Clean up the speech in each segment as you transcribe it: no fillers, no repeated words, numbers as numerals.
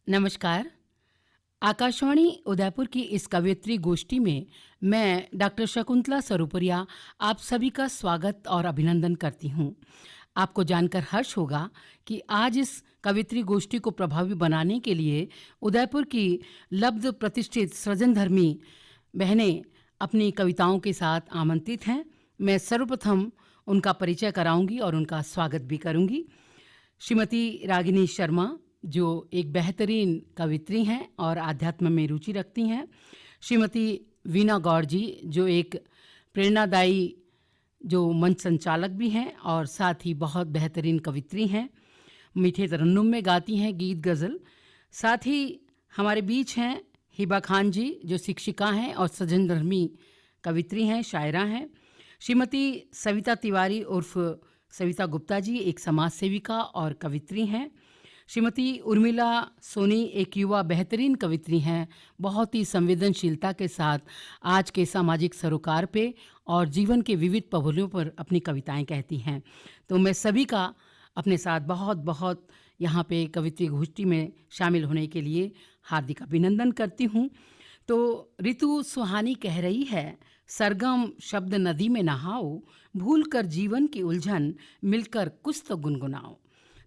नमस्कार। आकाशवाणी उदयपुर की इस कवियत्री गोष्ठी में मैं डॉक्टर शकुंतला सरुपरिया आप सभी का स्वागत और अभिनंदन करती हूँ। आपको जानकर हर्ष होगा कि आज इस कवियत्री गोष्ठी को प्रभावी बनाने के लिए उदयपुर की लब्ध प्रतिष्ठित सृजनधर्मी बहनें अपनी कविताओं के साथ आमंत्रित हैं। मैं सर्वप्रथम उनका परिचय कराऊंगी और उनका स्वागत भी करूंगी। श्रीमती रागिनी शर्मा, जो एक बेहतरीन कवित्री हैं और आध्यात्म में रुचि रखती हैं। श्रीमती वीना गौड़ जी, जो एक प्रेरणादायी जो मंच संचालक भी हैं और साथ ही बहुत बेहतरीन कवित्री हैं, मीठे तरन्नुम में गाती हैं गीत गज़ल। साथ ही हमारे बीच हैं हिबा खान जी, जो शिक्षिका हैं और सृजनधर्मी कवित्री हैं, शायरा हैं। श्रीमती सविता तिवारी उर्फ सविता गुप्ता जी, एक समाज सेविका और कवित्री हैं। श्रीमती उर्मिला सोनी, एक युवा बेहतरीन कवित्री हैं, बहुत ही संवेदनशीलता के साथ आज के सामाजिक सरोकार पे और जीवन के विविध पहलुओं पर अपनी कविताएं कहती हैं। तो मैं सभी का अपने साथ बहुत बहुत यहाँ पे कवित्री गोष्ठी में शामिल होने के लिए हार्दिक अभिनंदन करती हूँ। तो ऋतु सुहानी कह रही है, सरगम शब्द नदी में नहाओ, भूल कर जीवन की उलझन, मिलकर कुछ तो गुनगुनाओ।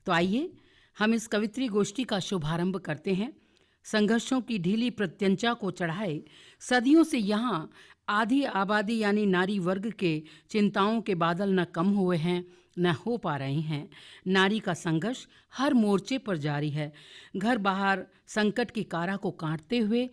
तो आइए हम इस कवित्री गोष्ठी का शुभारंभ करते हैं। संघर्षों की ढीली प्रत्यंचा को चढ़ाए सदियों से यहाँ आधी आबादी यानी नारी वर्ग के चिंताओं के बादल न कम हुए हैं न हो पा रहे हैं। नारी का संघर्ष हर मोर्चे पर जारी है। घर बाहर संकट की कारा को काटते हुए,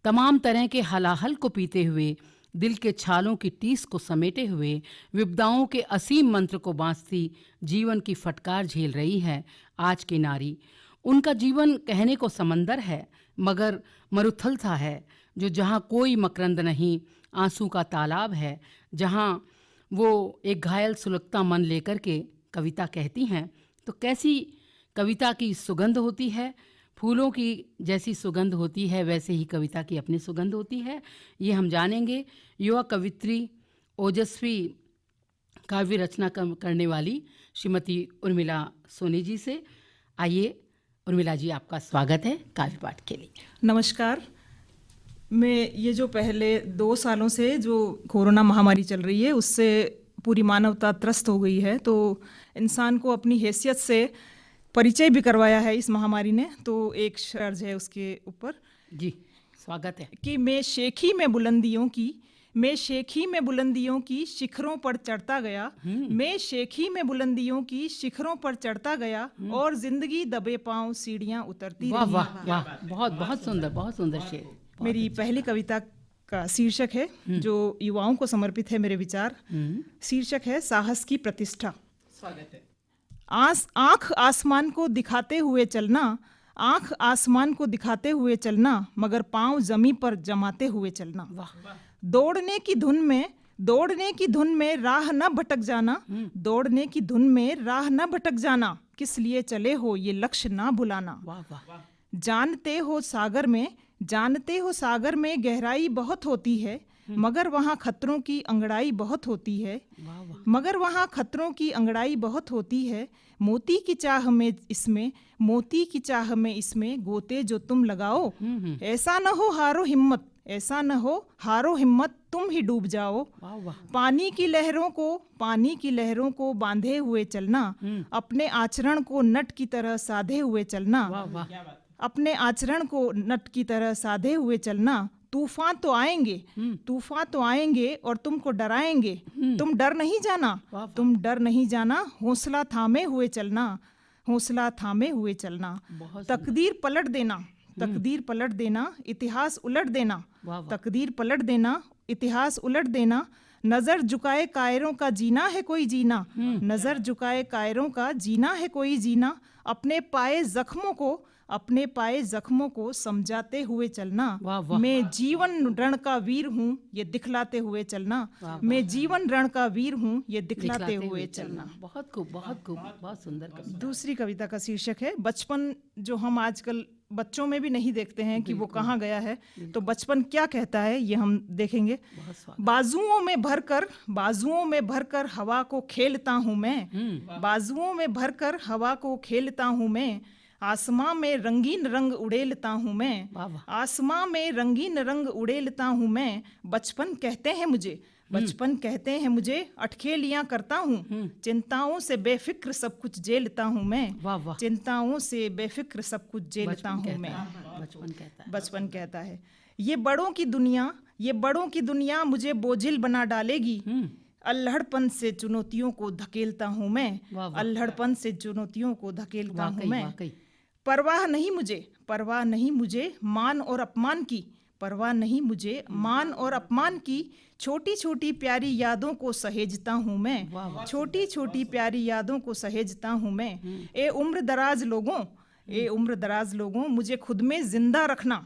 तमाम तरह के हलाहल को पीते हुए, दिल के छालों की टीस को समेटे हुए, विपदाओं के असीम मंत्र को बांसती जीवन की फटकार झेल रही है आज की नारी। उनका जीवन कहने को समंदर है, मगर मरुथल सा है, जो जहाँ कोई मकरंद नहीं, आंसू का तालाब है, जहाँ वो एक घायल सुलगता मन लेकर के कविता कहती हैं। तो कैसी कविता की सुगंध होती है, फूलों की जैसी सुगंध होती है, वैसे ही कविता की अपनी सुगंध होती है। ये हम जानेंगे युवा कवित्री, ओजस्वी काव्य रचना करने वाली श्रीमती उर्मिला सोनी जी से। आइए उर्मिला जी, आपका स्वागत है काव्य पाठ के लिए। नमस्कार। मैं ये जो पहले 2 सालों से जो कोरोना महामारी चल रही है, उससे पूरी मानवता त्रस्त हो गई है, तो इंसान को अपनी हैसियत से परिचय भी करवाया है इस महामारी ने। तो एक शर्ज है उसके ऊपर जी, स्वागत है। कि मैं शेखी में बुलंदियों की शिखरों पर चढ़ता गया, मैं शेखी में बुलंदियों की शिखरों पर चढ़ता गया, और जिंदगी दबे पांव सीढ़ियां उतरती वाह रही। वाह वाह, बहुत बहुत सुंदर, बहुत सुंदर शेर। मेरी पहली कविता का शीर्षक है, जो युवाओं को समर्पित है मेरे विचार। शीर्षक है साहस की प्रतिष्ठा। स्वागत है। आंख आसमान को दिखाते हुए चलना, आंख आसमान को दिखाते हुए चलना, मगर पांव जमी पर जमाते हुए चलना। दौड़ने की धुन में राह न भटक जाना, दौड़ने की धुन में राह न भटक जाना, किस लिए चले हो ये लक्ष्य ना भुलाना। जानते हो सागर में गहराई बहुत होती है, मगर वहाँ खतरों की अंगड़ाई बहुत होती है, मगर वहाँ खतरों की अंगड़ाई बहुत होती है। मोती की चाह में इसमें गोते जो तुम लगाओ, ऐसा न हो हारो हिम्मत तुम ही डूब जाओ। पानी की लहरों को बांधे हुए चलना, अपने आचरण को नट की तरह साधे हुए चलना, अपने आचरण को नट की तरह साधे हुए चलना। तूफान तो आएंगे और तुमको डराएंगे, तुम डर नहीं जाना, हौसला थामे हुए चलना। तकदीर पलट देना, इतिहास उलट देना, नजर झुकाए कायरों का जीना है कोई जीना, अपने पाए जख्मों को समझाते हुए चलना। मैं जीवन रण का वीर हूँ ये दिखलाते हुए चलना, बहुत खूब, बहुत खूब, बहुत सुंदर। दूसरी कविता का शीर्षक है बचपन, जो हम आजकल बच्चों में भी नहीं देखते हैं कि वो कहाँ गया है। तो बचपन क्या कहता है ये हम देखेंगे। बाजुओं में भरकर हवा को खेलता हूँ मैं, आसमां में रंगीन रंग उड़ेलता हूँ मैं, वाह वाह। आसमां में रंगीन रंग उड़ेलता हूँ मैं। बचपन कहते हैं मुझे, बचपन कहते हैं मुझे, अटखेलियां करता हूँ, चिंताओं से बेफिक्र सब कुछ झेलता हूँ मैं, वाह वाह। चिंताओं से बेफिक्र सब कुछ झेलता हूँ मैं। बचपन कहता है। बचपन कहता है ये बड़ों की दुनिया, ये बड़ों की दुनिया मुझे बोझिल बना डालेगी। अल्हड़पन से चुनौतियों को धकेलता हूँ मैं, वाह वाह। अल्हड़पन से चुनौतियों को धकेलता हूँ वाकई मैं। वाकई। परवाह नहीं मुझे, परवाह नहीं मुझे मान और अपमान की, परवाह नहीं मुझे मान और अपमान की। छोटी छोटी प्यारी यादों को सहेजता हूँ मैं, वाह वाह। छोटी छोटी प्यारी यादों को सहेजता हूँ मैं। ए उम्र दराज लोगों, ए उम्र दराज लोगों मुझे खुद में जिंदा रखना,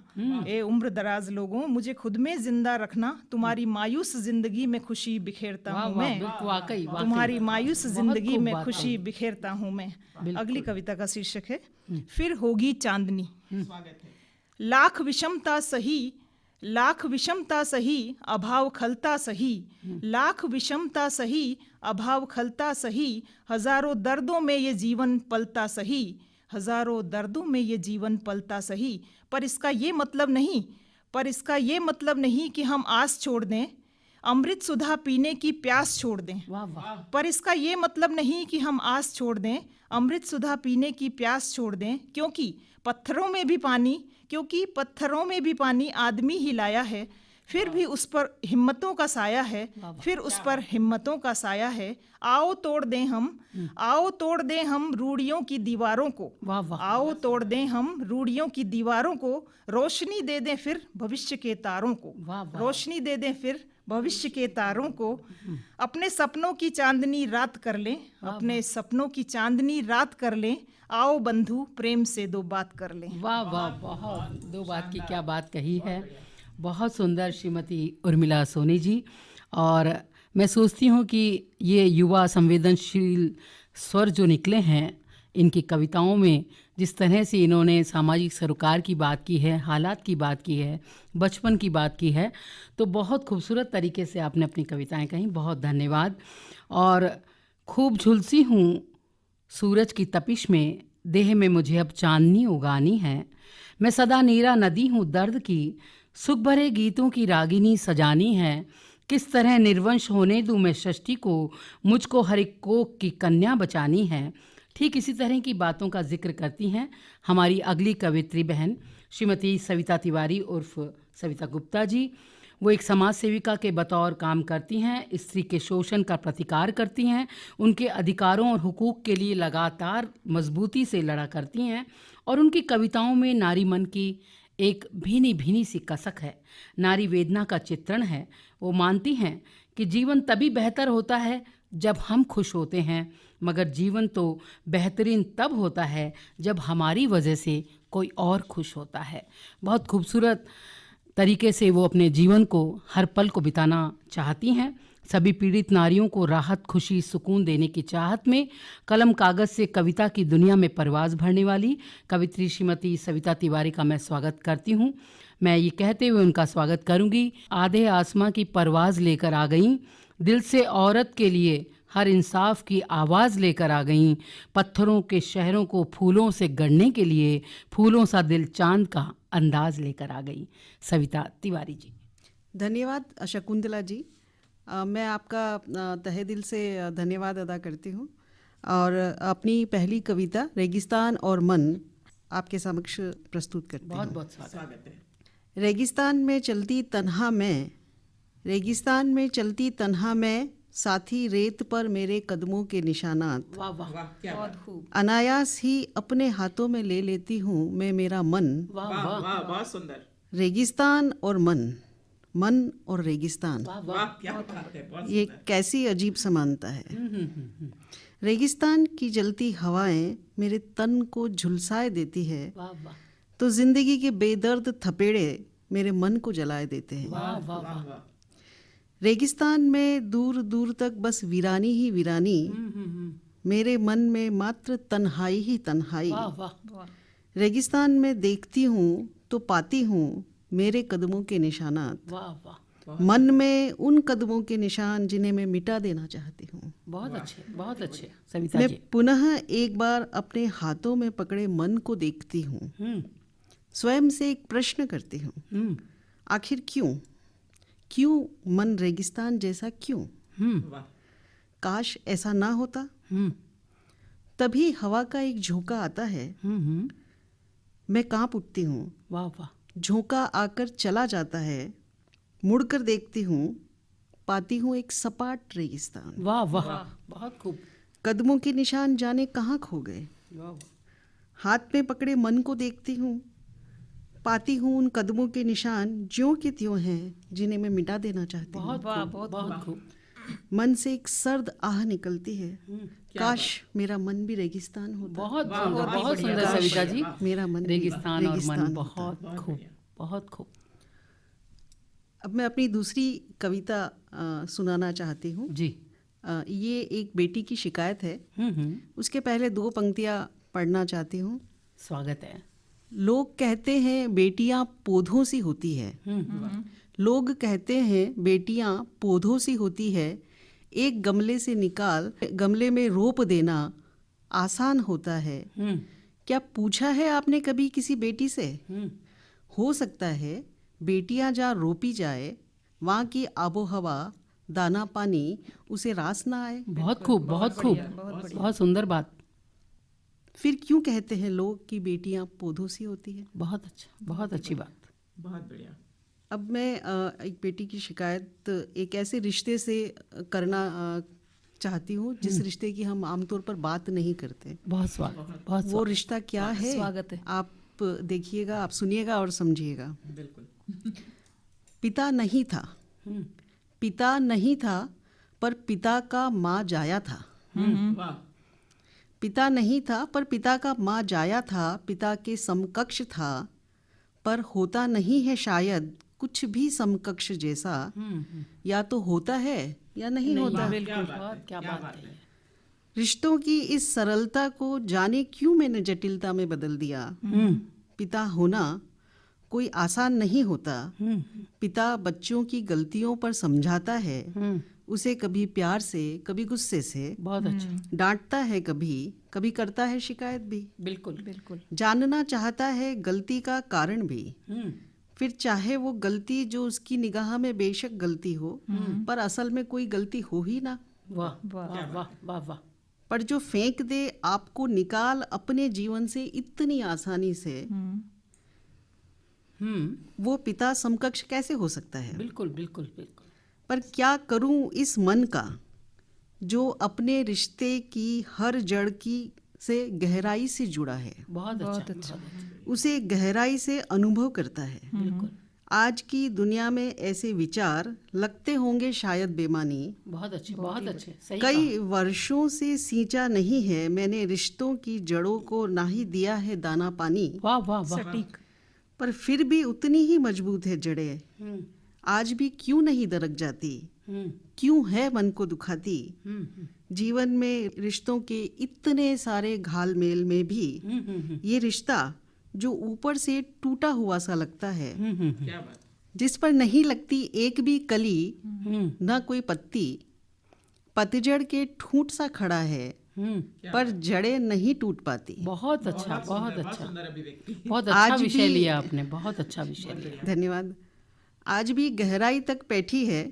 ए उम्र दराज लोगों मुझे खुद में जिंदा रखना। तुम्हारी मायूस जिंदगी में खुशी बिखेरता वाह हूँ वाह, मैं, बिल्कुल वाकई वाकई। तुम्हारी मायूस जिंदगी खूब में बात खुशी है। बिखेरता हूँ मैं। बिल्कुल। अगली कविता का शीर्षक है फिर होगी चांदनी। लाख विषमता सही, लाख विषमता सही, अभाव खलता सही, लाख विषमता सही, अभाव खलता सही। हजारों दर्दों में ये जीवन पलता सही, हजारों दर्दों में ये जीवन पलता सही। पर इसका ये मतलब नहीं, पर इसका ये मतलब नहीं कि हम आस छोड़ दें, अमृत सुधा पीने की प्यास छोड़ दें। वाह वाह। पर इसका ये मतलब नहीं कि हम आस छोड़ दें, अमृत सुधा पीने की प्यास छोड़ दें। क्योंकि पत्थरों में भी पानी, क्योंकि पत्थरों में भी पानी आदमी ही लाया है, फिर भी उस पर हिम्मतों का साया है, फिर उस पर हिम्मतों का साया है। आओ तोड़ दें हम, आओ तोड़ दें हम रूढ़ियों की दीवारों को, वाह वाह। आओ तोड़ दें हम रूढ़ियों की दीवारों को। रोशनी दे दें फिर भविष्य के तारों को, वाह वाह। रोशनी दे दें फिर भविष्य के तारों को। अपने सपनों की चांदनी रात कर लें, अपने सपनों की चांदनी रात कर लें। आओ बंधु प्रेम से दो बात कर लें। वाह वाह, बहुत दो बात की क्या बात कही है। बहुत सुंदर श्रीमती उर्मिला सोनी जी। और मैं सोचती हूँ कि ये युवा संवेदनशील स्वर जो निकले हैं इनकी कविताओं में, जिस तरह से इन्होंने सामाजिक सरोकार की बात की है, हालात की बात की है, बचपन की बात की है, तो बहुत खूबसूरत तरीके से आपने अपनी कविताएं कहीं। बहुत धन्यवाद। और खूब झुलसी हूँ सूरज की तपिश में, देह में मुझे अब चांदनी उगानी है। मैं सदा नीरा नदी हूँ दर्द की, सुख भरे गीतों की रागिनी सजानी है। किस तरह निर्वंश होने दूँ मैं सृष्टि को, मुझको हर एक कोख की कन्या बचानी है। ठीक इसी तरह की बातों का जिक्र करती हैं हमारी अगली कवित्री बहन श्रीमती सविता तिवारी उर्फ सविता गुप्ता जी। वो एक समाज सेविका के बतौर काम करती हैं, स्त्री के शोषण का प्रतिकार करती हैं, उनके अधिकारों और हुकूक के लिए लगातार मजबूती से लड़ा करती हैं। और उनकी कविताओं में नारी मन की एक भीनी भीनी सी कसक है, नारी वेदना का चित्रण है। वो मानती हैं कि जीवन तभी बेहतर होता है जब हम खुश होते हैं, मगर जीवन तो बेहतरीन तब होता है जब हमारी वजह से कोई और खुश होता है। बहुत खूबसूरत तरीके से वो अपने जीवन को, हर पल को बिताना चाहती हैं। सभी पीड़ित नारियों को राहत, खुशी, सुकून देने की चाहत में कलम कागज़ से कविता की दुनिया में परवाज़ भरने वाली कवित्री श्रीमती सविता तिवारी का मैं स्वागत करती हूँ। मैं ये कहते हुए उनका स्वागत करूँगी। आधे आसमां की परवाज़ लेकर आ गईं, दिल से औरत के लिए हर इंसाफ की आवाज़ लेकर आ गईं। पत्थरों के शहरों को फूलों से गढ़ने के लिए फूलों सा दिल चांद का अंदाज लेकर आ गई। सविता तिवारी जी। धन्यवाद शकुंतला जी। मैं आपका तहे दिल से धन्यवाद अदा करती हूँ और अपनी पहली कविता रेगिस्तान और मन आपके समक्ष प्रस्तुत करती हूँ। बहुत बहुत स्वागत है। रेगिस्तान में चलती तन्हा मैं, रेगिस्तान में चलती तन्हा मैं, साथी रेत पर मेरे कदमों के निशानात। वाह वाह, बहुत खूब। अनायास ही अपने हाथों में ले लेती हूँ मैं मेरा मन। वाह वाह वाह, बहुत सुंदर। रेगिस्तान और मन, मन और रेगिस्तान, वाह क्या बात है, बहुत ये कैसी अजीब समानता है। रेगिस्तान की जलती हवाएं मेरे तन को झुलसाए देती है, वाह वाह, तो जिंदगी के बेदर्द थपेड़े मेरे मन को जलाए देते हैं। वाह वाह वाह। रेगिस्तान में दूर दूर तक बस वीरानी ही वीरानी, मेरे मन में मात्र तन्हाई ही तन्हाई। वाह वाह, रेगिस्तान में देखती हूँ तो पाती हूँ मेरे कदमों के निशानात। वाह वाह। मन में उन कदमों के निशान जिन्हें मैं मिटा देना चाहती हूँ। बहुत अच्छे सविता मैं जी। पुनः एक बार अपने हाथों में पकड़े मन को देखती हूँ, स्वयं से एक प्रश्न करती हूँ, आखिर क्यों मन रेगिस्तान जैसा क्यों? वाह, काश ऐसा ना होता। तभी हवा का एक झोंका आता है, मैं कांप उठती हूँ। वाह वाह झोंका आकर चला जाता है, मुड़कर देखती हूँ, पाती हूँ एक सपाट रेगिस्तान। वाह वाह, बहुत खूब। कदमों के निशान जाने कहाँ खो गए। वाह हाथ में पकड़े मन को देखती हूँ, पाती हूँ उन कदमों के निशान ज्यों के त्यों हैं जिन्हें मैं मिटा देना चाहती हूँ। बहुत खूब। मन से एक सर्द आह निकलती है, काश मेरा मन भी रेगिस्तान होता। बहुत सुंदर सविता जी। मेरा मन भी रेगिस्तान और मन, रेगिस्तान बहुत खूब, बहुत खूब। अब मैं अपनी दूसरी कविता सुनाना चाहती हूँ। जी। ये एक बेटी की शिकायत है। उसके पहले 2 पंक्तियाँ पढ़ना चाहती हूँ। स्वागत है। लोग कहते हैं बेटियां पौधों सी होती है, लोग कहते हैं बेटियां पौधों सी होती है, एक गमले से निकाल गमले में रोप देना आसान होता है। क्या पूछा है आपने कभी किसी बेटी से? हो सकता है बेटियां जहाँ रोपी जाए वहाँ की आबो हवा, दाना पानी उसे रास ना आए। बहुत खूब, बहुत खूब, बहुत सुंदर बात। फिर क्यों कहते हैं लोग कि बेटियां पौधों सी होती है? बहुत अच्छा, बहुत अच्छी बात। बहुत बढ़िया। अब मैं एक बेटी की शिकायत एक ऐसे रिश्ते से करना चाहती हूँ जिस रिश्ते की हम आमतौर पर बात नहीं करते। बहुत स्वागत, बहुत वो स्वागत। रिश्ता क्या है? स्वागत है। आप देखिएगा, आप सुनिएगा और समझिएगा। बिल्कुल। पिता नहीं था, पिता नहीं था, पर पिता का माँ जाया था। वाह, पिता नहीं था पर पिता का माँ जाया था, पिता के समकक्ष था, पर होता नहीं है शायद कुछ भी समकक्ष जैसा। या तो होता है या नहीं होता। बिल्कुल, बहुत क्या बात है। रिश्तों की इस सरलता को जाने क्यों मैंने जटिलता में बदल दिया। पिता होना कोई आसान नहीं होता। पिता बच्चों की गलतियों पर समझाता है, उसे कभी प्यार से कभी गुस्से से बहुत अच्छा। डांटता है, कभी कभी करता है शिकायत भी। बिल्कुल बिल्कुल। जानना चाहता है गलती का कारण भी। फिर चाहे वो गलती जो उसकी निगाह में बेशक गलती हो, पर असल में कोई गलती हो ही ना, वाह वाह वाह वाह वाह। पर जो फेंक दे आपको निकाल अपने जीवन से इतनी आसानी से, वो पिता समकक्ष कैसे हो सकता है? बिल्कुल बिल्कुल बिल्कुल। पर क्या करूं इस मन का जो अपने रिश्ते की हर जड़ की से गहराई से जुड़ा है, बहुत अच्छा। उसे गहराई से अनुभव करता है। बिल्कुल। आज की दुनिया में ऐसे विचार लगते होंगे शायद बेमानी। बहुत अच्छे, बहुत अच्छे, सही कई वर्षों से सींचा नहीं है मैंने रिश्तों की जड़ों को, ना ही दिया है दाना पानी। वाह वाह वाह। पर फिर भी उतनी ही मजबूत है जड़ें, आज भी क्यों नहीं दरक जाती, क्यों है मन को दुखाती। जीवन में रिश्तों के इतने सारे घालमेल में भी ये रिश्ता जो ऊपर से टूटा हुआ सा लगता है, क्या बात। जिस पर नहीं लगती एक भी कली न कोई पत्ती, पतझड़ के ठूंठ सा खड़ा है, पर जड़ें नहीं टूट पाती। बहुत अच्छा, बहुत बहुत अच्छा, सुंदर अभिव्यक्ति। बहुत अच्छा आज विषय भी- लिया आपने, बहुत अच्छा विषय लिया। धन्यवाद। आज भी गहराई तक बैठी है,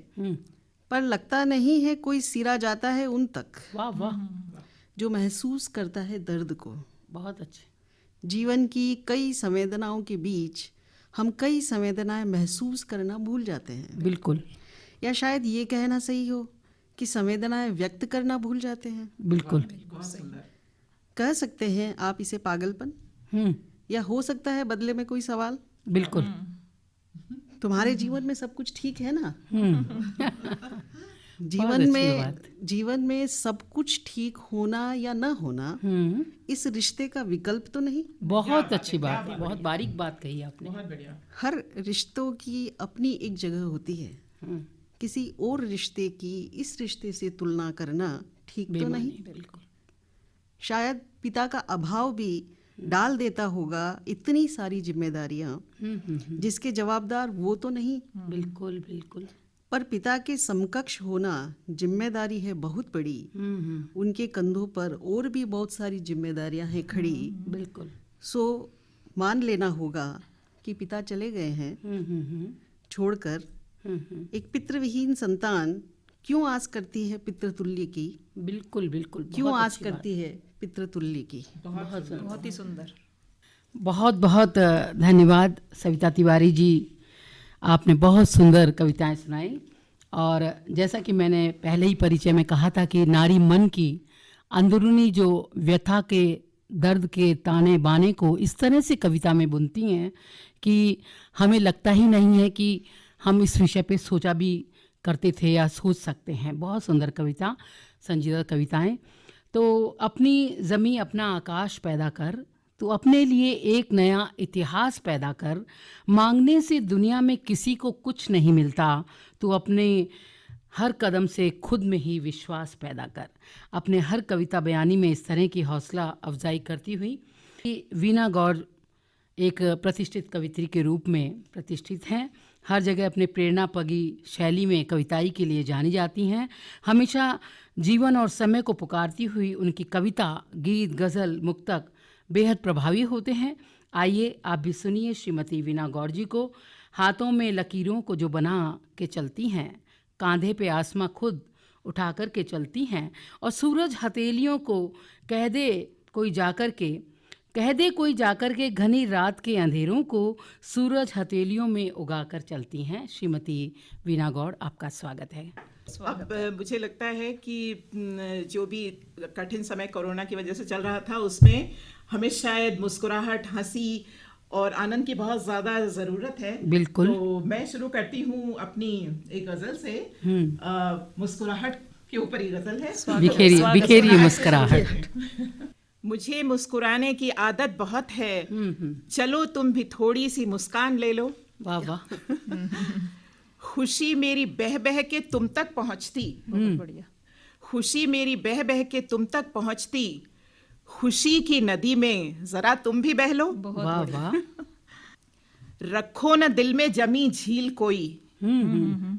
पर लगता नहीं है कोई सिरा जाता है उन तक वाह वाह, जो महसूस करता है दर्द को। बहुत अच्छे। जीवन की कई संवेदनाओं के बीच हम कई संवेदनाएं महसूस करना भूल जाते हैं, बिल्कुल या शायद ये कहना सही हो कि संवेदनाएं व्यक्त करना भूल जाते हैं। बिल्कुल। बहुत सुंदर। कह सकते हैं आप इसे पागलपन, या हो सकता है बदले में कोई सवाल, बिल्कुल। तुम्हारे जीवन में सब कुछ ठीक है ना? जीवन में सब कुछ ठीक होना या न होना इस रिश्ते का विकल्प तो नहीं। बहुत अच्छी बात है, बहुत बारीक बात कही आपने। बहुत बढ़िया। हर रिश्तों की अपनी एक जगह होती है, किसी और रिश्ते की इस रिश्ते से तुलना करना ठीक तो नहीं। बिल्कुल। शायद पिता का अभाव भी डाल देता होगा इतनी सारी जिम्मेदारियां, जिसके जवाबदार वो तो नहीं। बिल्कुल बिल्कुल। पर पिता के समकक्ष होना जिम्मेदारी है बहुत बड़ी। उनके कंधों पर और भी बहुत सारी जिम्मेदारियां हैं खड़ी। बिल्कुल। सो मान लेना होगा कि पिता चले गए हैं छोड़कर। एक पितृविहीन संतान क्यों आस करती है पितृतुल्य की? बिल्कुल बिल्कुल। क्यों बहुत आस अच्छी बात। करती है पितृतुल्य की? बहुत ही सुंदर। बहुत बहुत धन्यवाद सविता तिवारी जी, आपने बहुत सुंदर कविताएं सुनाई। और जैसा कि मैंने पहले ही परिचय में कहा था कि नारी मन की अंदरूनी जो व्यथा के दर्द के ताने बाने को इस तरह से कविता में बुनती हैं कि हमें लगता ही नहीं है कि हम इस विषय पे सोचा भी करते थे या सोच सकते हैं। बहुत सुंदर कविता, संजीदा कविताएं। तो अपनी ज़मीं अपना आकाश पैदा कर, तो अपने लिए एक नया इतिहास पैदा कर। मांगने से दुनिया में किसी को कुछ नहीं मिलता, तो अपने हर कदम से खुद में ही विश्वास पैदा कर। अपने हर कविता बयानी में इस तरह की हौसला अफजाई करती हुई वीना गौड़ एक प्रतिष्ठित कवित्री के रूप में प्रतिष्ठित हैं। हर जगह अपने प्रेरणापगी शैली में कविताई के लिए जानी जाती हैं। हमेशा जीवन और समय को पुकारती हुई उनकी कविता, गीत, गज़ल, मुक्तक बेहद प्रभावी होते हैं। आइए आप भी सुनिए श्रीमती वीना गौड़ जी को। हाथों में लकीरों को जो बना के चलती हैं, कांधे पे आसमां खुद उठा कर के चलती हैं, और सूरज हथेलियों को कह दे कोई जाकर के घनी रात के अंधेरों को सूरज हथेलियों में उगा कर चलती हैं। श्रीमती वीना गौड़, आपका स्वागत है। अब मुझे लगता है कि जो भी कठिन समय कोरोना की वजह से चल रहा था, उसमें हमें शायद मुस्कुराहट, हंसी और आनंद की बहुत ज़्यादा ज़रूरत है। बिल्कुल। तो मैं शुरू करती हूँ अपनी एक गज़ल से। मुस्कुराहट के ऊपर ही गज़ल है। बिखेरिए मुस्कुराहट। मुझे मुस्कुराने की आदत बहुत है, चलो तुम भी थोड़ी सी मुस्कान ले लो। वाह वाह। खुशी मेरी बह बह के तुम तक पहुंचती, बहुत बढ़िया। खुशी मेरी बह बह के तुम तक पहुंचती, खुशी की नदी में जरा तुम भी बह लो। वाह वाह। रखो न दिल में जमी झील कोई,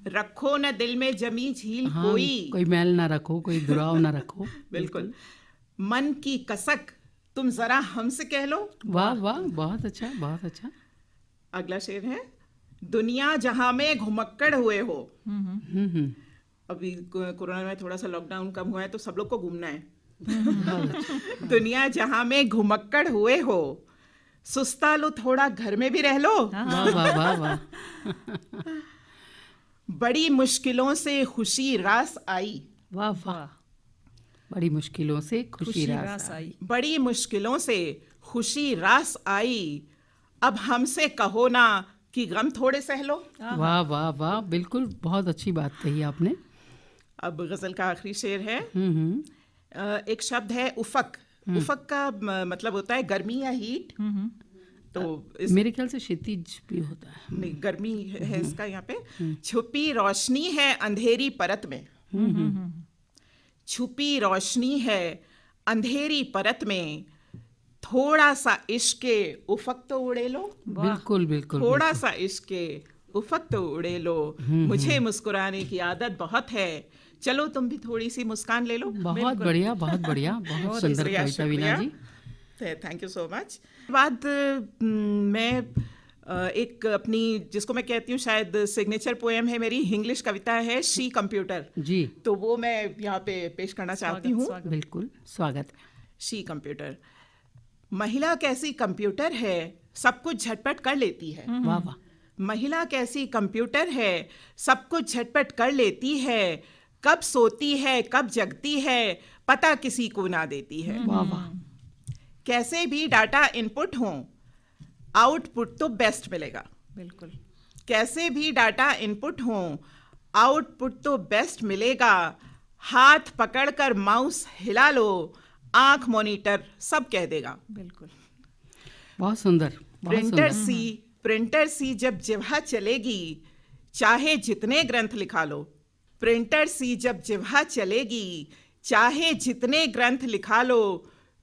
रखो न दिल में जमी झील हाँ, कोई मैल ना रखो, कोई दुराव ना रखो। बिल्कुल। मन की कसक तुम जरा हमसे कह लो। वाह वाह, बहुत अच्छा, बहुत अच्छा। अगला शेर है, दुनिया जहां में घुमक्कड़ हुए हो। अभी कोरोना में थोड़ा सा लॉकडाउन कम हुआ है तो सब लोग को घूमना है। दुनिया जहां में घुमक्कड़ हुए हो, सुस्ता लो थोड़ा घर में भी रह लो। वाह वाह वाह वाह। बड़ी मुश्किलों से खुशी रास आई, वाह वाह। बड़ी मुश्किलों से खुशी रास आई। बड़ी मुश्किलों से खुशी रास आई, अब हमसे कहो ना कि गम थोड़े सह लो। वाह वाह वाह, बिल्कुल बहुत अच्छी बात कही आपने। अब गजल का आखिरी शेर है। एक शब्द है उफक। उफक का मतलब होता है गर्मी या हीट। तो मेरे ख्याल से क्षितिज भी होता है। नहीं, गर्मी है इसका यहाँ पे। छुपी रोशनी है अंधेरी परत में, छुपी रोशनी है अंधेरी परत में, थोड़ा सा इश्क के उफक तो उड़े लो। बिल्कुल बिल्कुल। थोड़ा सा इश्क के उफक तो उड़े लो। मुझे मुस्कुराने की आदत बहुत है, चलो तुम भी थोड़ी सी मुस्कान ले लो। बहुत बढ़िया, बहुत बढ़िया, बहुत सुंदर कविता Veena ji. Thank you so much. बाद मैं एक अपनी, जिसको मैं कहती हूँ शायद सिग्नेचर पोएम है मेरी, इंग्लिश कविता है शी कंप्यूटर जी, तो वो मैं यहाँ पे पेश करना चाहती हूँ। बिल्कुल, स्वागत। She computer. महिला कैसी कंप्यूटर है, सब कुछ झटपट कर लेती है। वाह वाह। महिला कैसी कंप्यूटर है, सब कुछ झटपट कर लेती है, कब सोती है कब जगती है, पता किसी को ना देती है। वाह वाह। कैसे भी डाटा इनपुट हो, आउटपुट तो बेस्ट मिलेगा। बिल्कुल। कैसे भी डाटा इनपुट हो, आउटपुट तो बेस्ट मिलेगा, हाथ पकड़कर माउस हिला लो, आंख मॉनिटर सब कह देगा। बिल्कुल। बहुत सुंदर। प्रिंटर सी जब जिह्वा चलेगी, चाहे जितने ग्रंथ लिखा लो। प्रिंटर सी जब जिह्वा चलेगी, चाहे जितने ग्रंथ लिखा लो,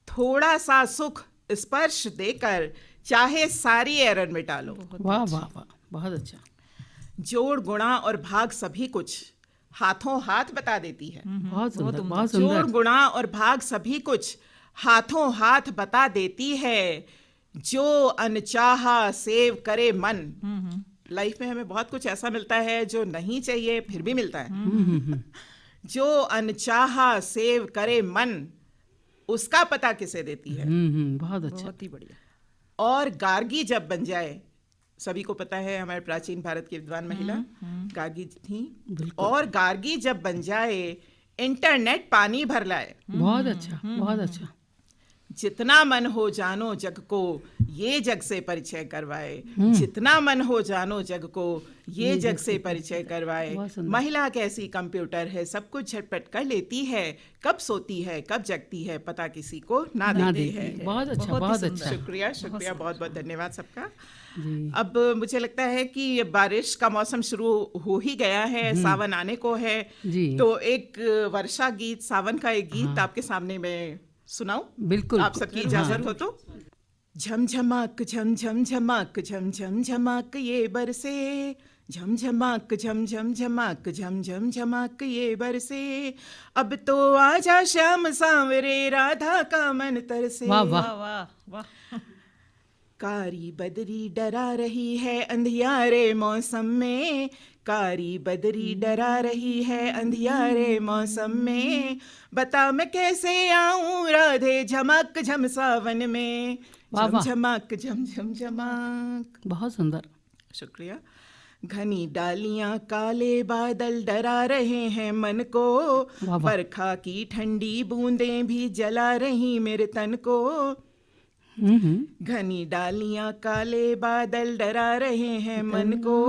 थोड़ा सा सुख स्पर्श देकर चाहे सारी एरर मिटा लो। वाह वाह वाह, बहुत अच्छा। जोड़ गुणा और भाग सभी कुछ हाथों हाथ बता देती है। बहुत सुंदर, बहुत जोड़ सुंदर। गुणा और भाग सभी कुछ हाथों हाथ बता देती है, जो अनचाहा सेव करे मन। लाइफ में हमें बहुत कुछ ऐसा मिलता है जो नहीं चाहिए फिर भी मिलता है। जो अनचाहा सेव करे मन, उसका पता किसे देती है। बहुत अच्छा। बहुत ही बढ़िया। और गार्गी जब बन जाए, सभी को पता है हमारे प्राचीन भारत की विद्वान महिला गार्गी थी, और गार्गी जब बन जाए इंटरनेट पानी भर लाए। बहुत अच्छा, बहुत अच्छा। जितना मन हो जानो जग को ये जग से परिचय करवाए, जितना मन हो जानो जग को ये जग से परिचय करवाए। बहुत सुंदर। महिला कैसी कंप्यूटर है, सब कुछ झटपट कर लेती है, कब सोती है कब जगती है पता किसी को ना देती है। बहुत अच्छा, बहुत अच्छा। शुक्रिया, शुक्रिया, बहुत बहुत धन्यवाद सबका। जी। अब मुझे लगता है कि ये बारिश का मौसम शुरू हो ही गया है, सावन आने को है, जी। तो एक वर्षा गीत, सावन का एक गीत आपके सामने मैं सुनाऊं? बिल्कुल। आप सबकी इजाजत हो तो। झमझमाक झमझम झमाक झमझम झमाक ये बरसे, झमझमाक झमझम झमाक झमझम झमाक ये बरसे, अब तो आजा श्याम सांवरे राधा का मन तरसे। वाह वाह। वाह वाह। कारी बदरी डरा रही है अंधियारे मौसम में, कारी बदरी डरा रही है अंधियारे मौसम में, बता मैं कैसे आऊं राधे झमक झम सावन में। वाह वाह। झमझमाक झमझम झमाक। बहुत सुंदर। शुक्रिया। घनी डालियां काले बादल डरा रहे हैं मन को, वाह वाह। बरखा की ठंडी बूंदें भी जला रही मेरे तन को। घनी डालियां काले बादल डरा रहे हैं मन को,